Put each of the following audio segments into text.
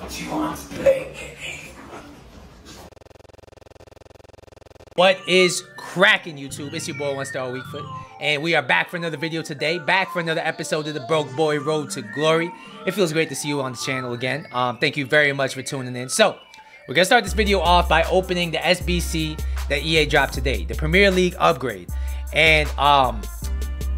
She wants to play game. What is cracking, YouTube? It's your boy, One Star Weakfoot, and we are back for another video today. Back for another episode of the Broke Boy Road to Glory. It feels great to see you on the channel again. Thank you very much for tuning in. So, we're gonna start this video off by opening the SBC that EA dropped today, the Premier League upgrade. And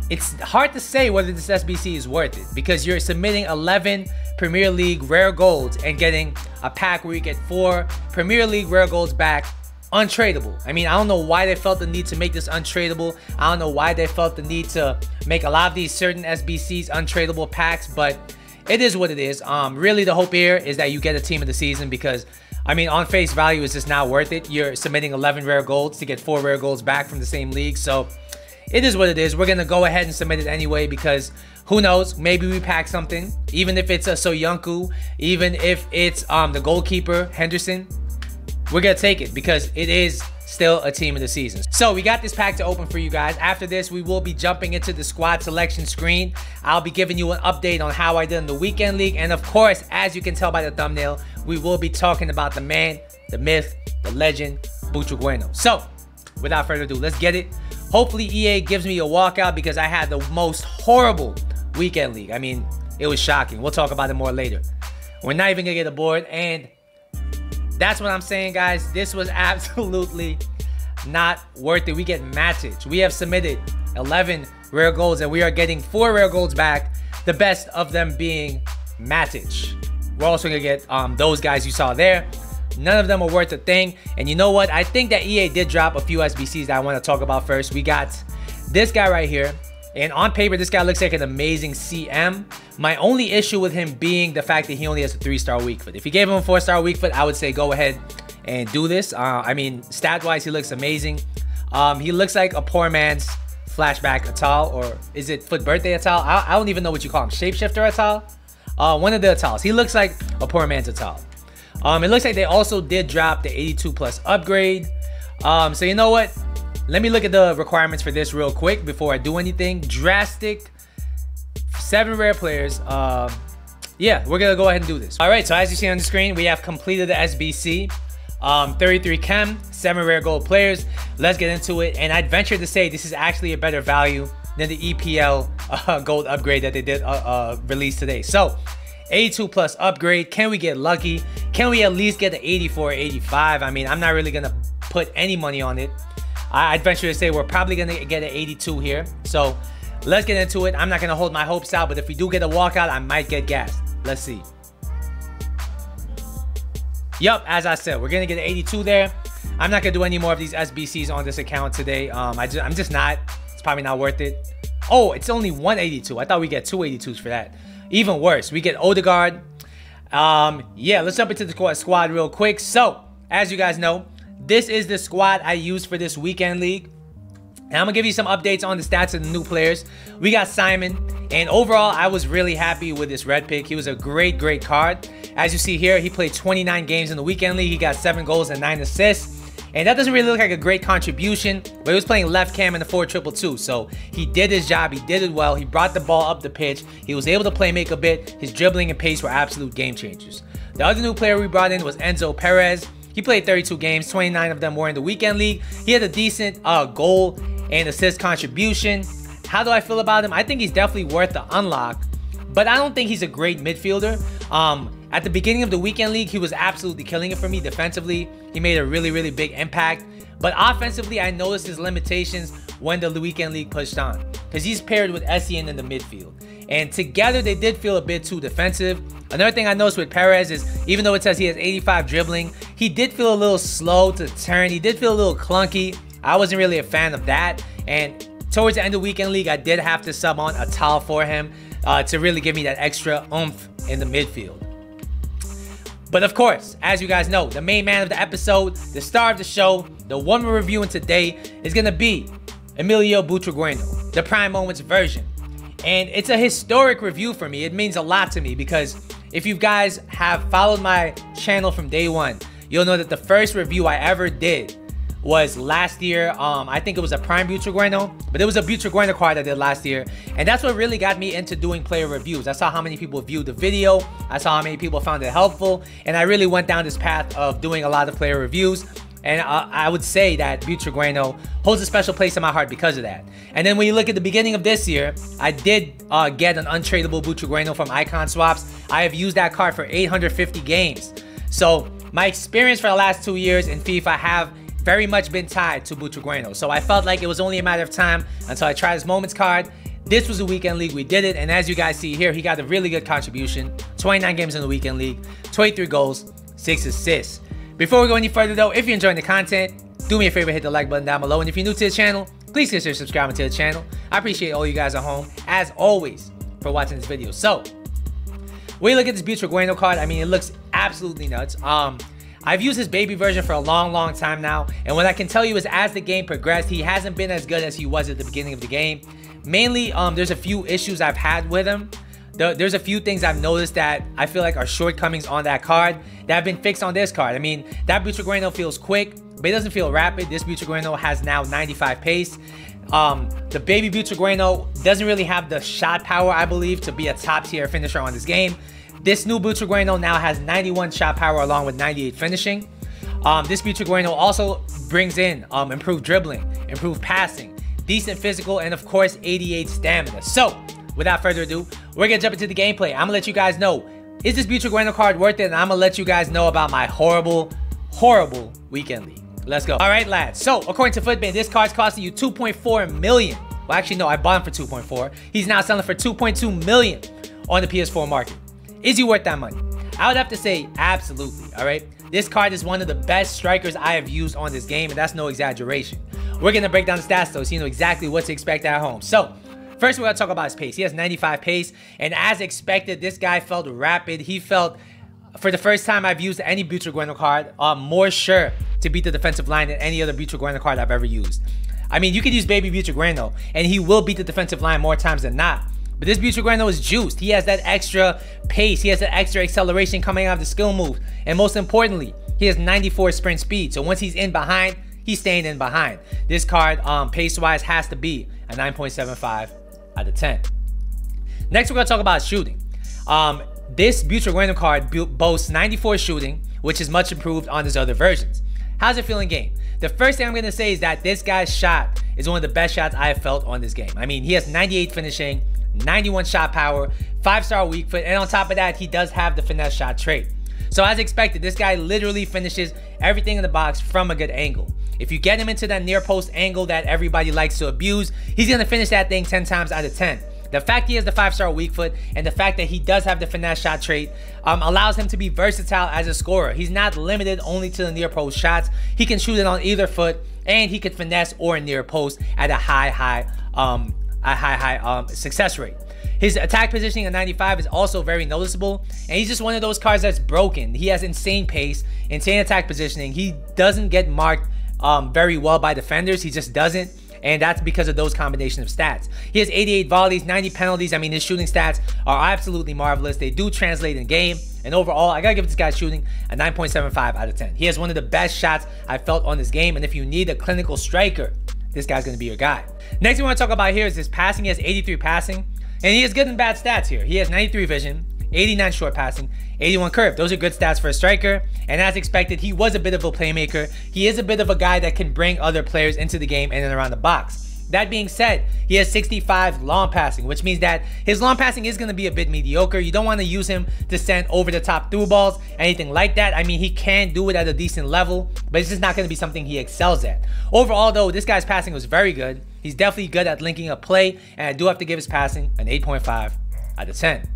it's hard to say whether this SBC is worth it because you're submitting 11 Premier League rare golds and getting a pack where you get 4 Premier League rare golds back untradeable. I mean, I don't know why they felt the need to make this untradeable. I don't know why they felt the need to make a lot of these certain SBCs untradeable packs, but it is what it is. Really, the hope here is that you get a team of the season because, I mean, on face value, it's just not worth it. You're submitting 11 rare golds to get 4 rare golds back from the same league, so it is what it is. We're going to go ahead and submit it anyway because who knows? Maybe we pack something. Even if it's a Soyuncu, even if it's the goalkeeper, Henderson, we're going to take it because it is still a team of the season. So we got this pack to open for you guys. After this, we will be jumping into the squad selection screen. I'll be giving you an update on how I did in the weekend league. And of course, as you can tell by the thumbnail, we will be talking about the man, the myth, the legend, Butragueno. So without further ado, let's get it. Hopefully EA gives me a walkout because I had the most horrible weekend league. I mean, it was shocking. We'll talk about it more later. We're not even gonna get a board, and that's what I'm saying, guys. This was absolutely not worth it. We get Matic. We have submitted 11 rare golds, and we are getting 4 rare golds back, the best of them being Matic. We're also gonna get those guys you saw there. None of them are worth a thing. And you know what? I think that EA did drop a few SBCs that I want to talk about first. We got this guy right here. And on paper, this guy looks like an amazing CM. My only issue with him being the fact that he only has a 3-star weak foot. If you gave him a 4-star weak foot, I would say go ahead and do this. I mean, stat-wise, he looks amazing. He looks like a poor man's flashback Atal, or is it foot birthday Atal? I don't even know what you call him. Shapeshifter Atal? One of the Atals. He looks like a poor man's Atal. It looks like they also did drop the 82 plus upgrade. So you know what? Let me look at the requirements for this real quick before I do anything. Drastic, 7 rare players. Yeah, we're gonna go ahead and do this. All right, so as you see on the screen, we have completed the SBC. 33 chem, 7 rare gold players. Let's get into it. And I'd venture to say this is actually a better value than the EPL gold upgrade that they did release today. So 82 plus upgrade. Can we get lucky? Can we at least get the 84 or 85? I mean, I'm not really gonna put any money on it. I'd venture to say we're probably gonna get an 82 here. So let's get into it. I'm not gonna hold my hopes out, but if we do get a walkout, I might get gassed. Let's see. Yup, as I said, we're gonna get an 82 there. I'm not gonna do any more of these SBCs on this account today. I'm just not. It's probably not worth it. Oh, it's only 182. I thought we get 2 82s for that. Even worse, we get Odegaard. Yeah, let's jump into the squad real quick. So, as you guys know, this is the squad I used for this weekend league. And I'm going to give you some updates on the stats of the new players. We got Simon. And overall, I was really happy with this red pick. He was a great, great card. As you see here, he played 29 games in the weekend league. He got 7 goals and 9 assists. And that doesn't really look like a great contribution, but he was playing left cam in the 4-2-2. So he did his job. He did it well. He brought the ball up the pitch. He was able to play make a bit. His dribbling and pace were absolute game changers. The other new player we brought in was Enzo Perez. He played 32 games. 29 of them were in the weekend league. He had a decent goal and assist contribution. How do I feel about him? I think he's definitely worth the unlock, but I don't think he's a great midfielder. At the beginning of the weekend league, he was absolutely killing it for me. Defensively, he made a really, really big impact. But offensively, I noticed his limitations when the weekend league pushed on, because he's paired with Essien in the midfield. And together, they did feel a bit too defensive. Another thing I noticed with Perez is, even though it says he has 85 dribbling, he did feel a little slow to turn. He did feel a little clunky. I wasn't really a fan of that. And towards the end of the weekend league, I did have to sub on Atal for him to really give me that extra oomph in the midfield. But of course, as you guys know, the main man of the episode, the star of the show, the one we're reviewing today is going to be Emilio Butragueno, the Prime Moments version. And it's a historic review for me. It means a lot to me because if you guys have followed my channel from day one, you'll know that the first review I ever did was last year. I think it was a Prime Butragueno, but it was a Butragueno card I did last year. And that's what really got me into doing player reviews. I saw how many people viewed the video. I saw how many people found it helpful. And I really went down this path of doing a lot of player reviews. And I would say that Butragueno holds a special place in my heart because of that. And then when you look at the beginning of this year, I did get an untradeable Butragueno from Icon Swaps. I have used that card for 850 games. So my experience for the last 2 years in FIFA have very much been tied to Butragueno. So I felt like it was only a matter of time until I tried his Moments card. This was a weekend league. We did it. And as you guys see here, he got a really good contribution. 29 games in the weekend league, 23 goals, 6 assists. Before we go any further though, if you're enjoying the content, do me a favor, hit the like button down below. And if you're new to the channel, please consider subscribing to the channel. I appreciate all you guys at home, as always, for watching this video. So, when you look at this Butragueno card, I mean, it looks absolutely nuts. I've used his baby version for a long time now. And what I can tell you is as the game progressed, he hasn't been as good as he was at the beginning of the game. Mainly, there's a few issues I've had with him. There's a few things I've noticed that I feel like are shortcomings on that card that have been fixed on this card. I mean, that Butragueno feels quick, but it doesn't feel rapid. This Butragueno has now 95 pace. The baby Butragueno doesn't really have the shot power, I believe, to be a top tier finisher on this game. This new Butragueno now has 91 shot power along with 98 finishing. This Butragueno also brings in improved dribbling, improved passing, decent physical, and of course 88 stamina. So without further ado, we're gonna jump into the gameplay. I'm gonna let you guys know, is this Butragueno card worth it? And I'm gonna let you guys know about my horrible weekend league. Let's go. All right, lads. So according to Footbin, this card's costing you 2.4 million. Well, actually, no, I bought him for 2.4. He's now selling for 2.2 million on the PS4 market. Is he worth that money? I would have to say absolutely. All right. This card is one of the best strikers I have used on this game, and that's no exaggeration. We're gonna break down the stats though, so you know exactly what to expect at home. So first, we're going to talk about his pace. He has 95 pace, and as expected, this guy felt rapid. He felt, for the first time I've used any Butragueno card, more sure to beat the defensive line than any other Butragueno card I've ever used. I mean, you could use baby Butragueno, and he will beat the defensive line more times than not. But this Butragueno is juiced. He has that extra pace. He has that extra acceleration coming out of the skill move. And most importantly, he has 94 sprint speed. So once he's in behind, he's staying in behind. This card, pace-wise, has to be a 9.75 out of 10. Next, we're going to talk about shooting. This Butragueno card boasts 94 shooting, which is much improved on his other versions. How's it feel in game? The first thing I'm going to say is that this guy's shot is one of the best shots I have felt on this game. I mean, he has 98 finishing, 91 shot power, 5-star weak foot, and on top of that, he does have the finesse shot trait. So as expected, this guy literally finishes everything in the box from a good angle. If you get him into that near post angle that everybody likes to abuse, he's going to finish that thing 10 times out of 10. The fact he has the 5-star weak foot and the fact that he does have the finesse shot trait allows him to be versatile as a scorer. He's not limited only to the near post shots. He can shoot it on either foot, and he can finesse or near post at a high success rate. His attack positioning at 95 is also very noticeable, and he's just one of those cards that's broken. He has insane pace, insane attack positioning. He doesn't get marked very well by defenders. He just doesn't. And that's because of those combination of stats. He has 88 volleys, 90 penalties. I mean, his shooting stats are absolutely marvelous. They do translate in game. And overall, I gotta give this guy shooting a 9.75 out of 10. He has one of the best shots I felt on this game. And if you need a clinical striker, this guy's gonna be your guy. Next we want to talk about here is his passing. He has 83 passing. And he has good and bad stats here. He has 93 vision, 89 short passing, 81 curve. Those are good stats for a striker. And as expected, he was a bit of a playmaker. He is a bit of a guy that can bring other players into the game and then around the box. That being said, he has 65 long passing, which means that his long passing is going to be a bit mediocre. You don't want to use him to send over the top through balls, anything like that. I mean, he can do it at a decent level, but it's just not going to be something he excels at. Overall, though, this guy's passing was very good. He's definitely good at linking up play, and I do have to give his passing an 8.5 out of 10.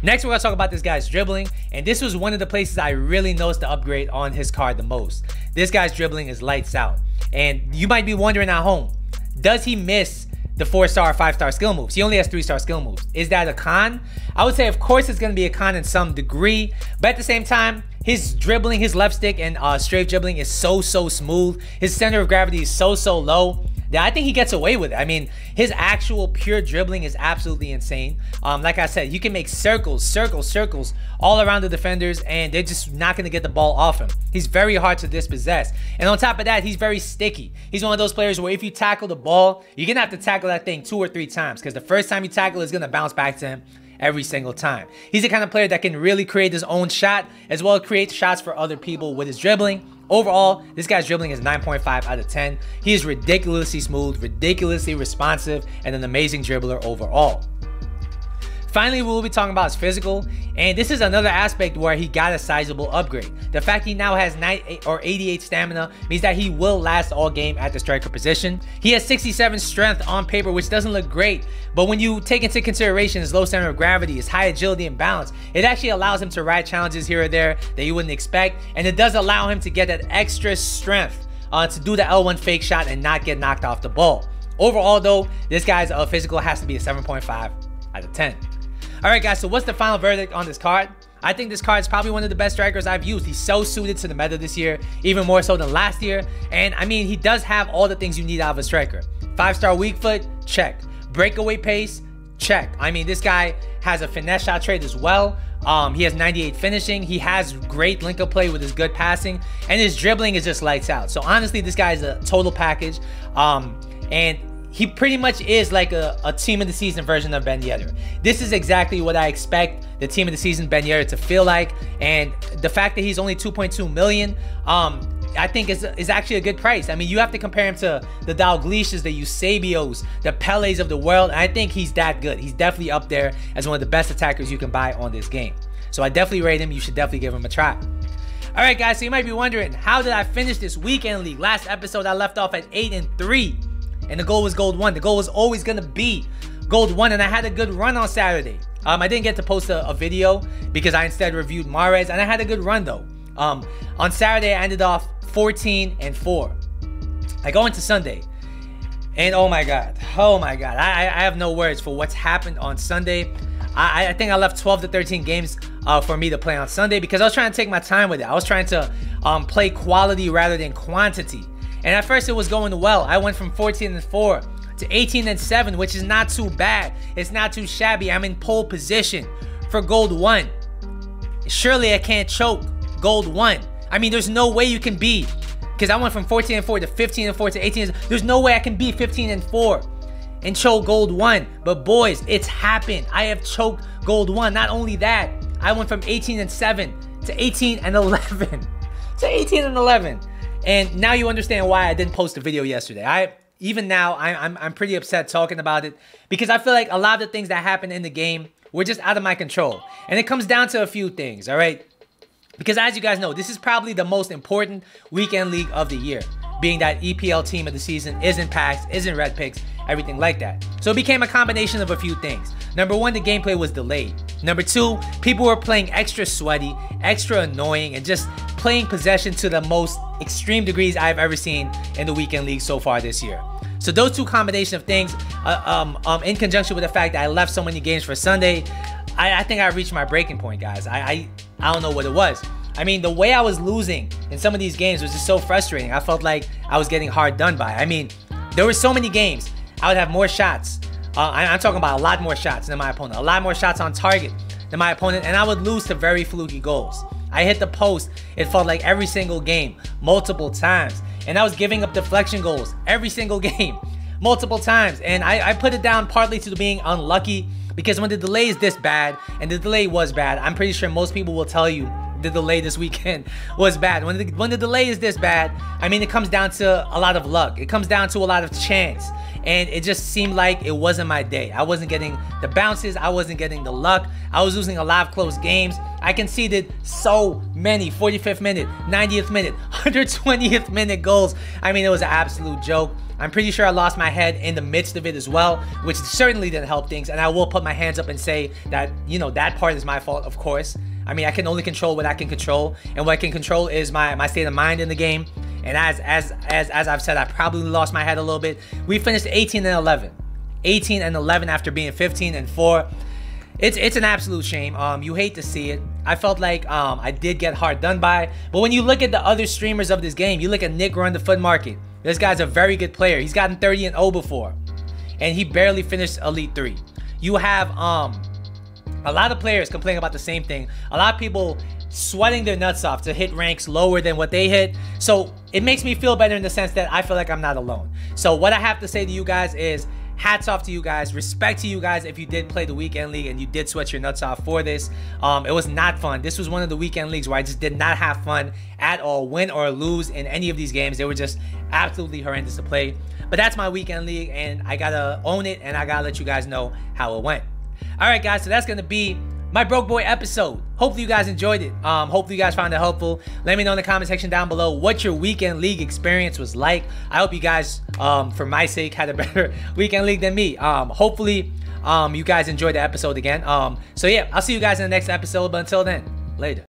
Next, we're going to talk about this guy's dribbling, and this was one of the places I really noticed the upgrade on his card the most. This guy's dribbling is lights out, and you might be wondering at home, does he miss the 4-star, 5-star skill moves? He only has 3-star skill moves. Is that a con? I would say, of course, it's going to be a con in some degree, but at the same time, his dribbling, his left stick and strafe dribbling is so smooth. His center of gravity is so low that I think he gets away with it. I mean, his actual pure dribbling is absolutely insane. Like I said, you can make circles all around the defenders, and they're just not going to get the ball off him. He's very hard to dispossess. And on top of that, he's very sticky. He's one of those players where if you tackle the ball, you're going to have to tackle that thing 2 or 3 times, because the first time you tackle, it's going to bounce back to him every single time. He's the kind of player that can really create his own shot, as well as create shots for other people with his dribbling. Overall, this guy's dribbling is 9.5 out of 10. He is ridiculously smooth, ridiculously responsive, and an amazing dribbler overall. Finally, we'll be talking about his physical, and this is another aspect where he got a sizable upgrade. The fact he now has 88 stamina means that he will last all game at the striker position. He has 67 strength on paper, which doesn't look great, but when you take into consideration his low center of gravity, his high agility and balance, it actually allows him to ride challenges here or there that you wouldn't expect, and it does allow him to get that extra strength to do the L1 fake shot and not get knocked off the ball. Overall though, this guy's physical has to be a 7.5 out of 10. Alright guys, so what's the final verdict on this card? I think this card is probably one of the best strikers I've used. He's so suited to the meta this year, even more so than last year. And I mean, he does have all the things you need out of a striker. 5-star weak foot, check. Breakaway pace, check. I mean, this guy has a finesse shot trait as well. He has 98 finishing. He has great link-up play with his good passing. And his dribbling is just lights out. So honestly, this guy is a total package. And he pretty much is like a team of the season version of Ben Yedder. This is exactly what I expect the team of the season Ben Yedder to feel like, and the fact that he's only 2.2 million, I think is actually a good price. I mean, you have to compare him to the Dalglish's, the Eusebios, the Pelés of the world, and I think he's that good. He's definitely up there as one of the best attackers you can buy on this game. So I definitely rate him. You should definitely give him a try. Alright guys, so you might be wondering, how did I finish this weekend league? Last episode I left off at 8-3. And the goal was gold 1. The goal was always going to be gold 1. And I had a good run on Saturday. I didn't get to post a video because I instead reviewed Mahrez. And I had a good run though. On Saturday, I ended off 14-4. I go into Sunday. And oh my God. I have no words for what's happened on Sunday. I think I left 12 to 13 games for me to play on Sunday because I was trying to take my time with it. I was trying to play quality rather than quantity. And at first it was going well. I went from 14-4 to 18-7, which is not too bad. It's not too shabby. I'm in pole position for gold 1. Surely I can't choke gold 1. I mean, there's no way you can be, because I went from 14-4 to 15-4 to 18. There's no way I can be 15-4 and choke gold 1. But boys, it's happened. I have choked gold 1. Not only that, I went from 18-7 to 18-11 to 18-11. And now you understand why I didn't post a video yesterday. Even now, I'm pretty upset talking about it because I feel like a lot of the things that happened in the game were just out of my control. And it comes down to a few things, all right? Because as you guys know, this is probably the most important weekend league of the year, being that EPL team of the season isn't packs, isn't red picks, everything like that. So it became a combination of a few things. Number 1, the gameplay was delayed. Number 2, people were playing extra sweaty, extra annoying, and just playing possession to the most extreme degrees I've ever seen in the weekend league so far this year. So those two combination of things, in conjunction with the fact that I left so many games for Sunday, I think I reached my breaking point, guys. I don't know what it was. I mean, the way I was losing in some of these games was just so frustrating. I felt like I was getting hard done by. I mean, there were so many games I would have more shots. I'm talking about a lot more shots than my opponent. A lot more shots on target than my opponent, and I would lose to very fluky goals. I hit the post, it felt like every single game, multiple times. And I was giving up deflection goals every single game, multiple times. And I put it down partly to being unlucky, because when the delay is this bad, and the delay was bad, I'm pretty sure most people will tell you the delay this weekend was bad. When the delay is this bad, I mean, it comes down to a lot of luck. It comes down to a lot of chance. And it just seemed like it wasn't my day. I wasn't getting the bounces. I wasn't getting the luck. I was losing a lot of close games. I conceded so many 45th minute, 90th minute, 120th minute goals. I mean, it was an absolute joke. I'm pretty sure I lost my head in the midst of it as well, which certainly didn't help things. And I will put my hands up and say that, you know, that part is my fault, of course. I mean, I can only control what I can control, and what I can control is my state of mind in the game. And as I've said, I probably lost my head a little bit. We finished 18-11. 18-11 after being 15-4. It's an absolute shame. You hate to see it. I felt like I did get hard done by. But when you look at the other streamers of this game, you look at Nick Run the Foot Market. This guy's a very good player. He's gotten 30-0 before, and he barely finished Elite 3. You have a lot of players complaining about the same thing. A lot of people sweating their nuts off to hit ranks lower than what they hit. So it makes me feel better in the sense that I feel like I'm not alone. So what I have to say to you guys is hats off to you guys. Respect to you guys if you did play the weekend league and you did sweat your nuts off for this. It was not fun. This was one of the weekend leagues where I just did not have fun at all, win or lose in any of these games. They were just absolutely horrendous to play. But that's my weekend league, and I gotta own it, and I gotta let you guys know how it went. All right, guys, so that's gonna be my Broke Boy episode. Hopefully you guys enjoyed it. Hopefully you guys found it helpful. Let me know in the comment section down below what your weekend league experience was like. I hope you guys, for my sake, had a better weekend league than me. Hopefully you guys enjoyed the episode again. So yeah, I'll see you guys in the next episode, but until then, later.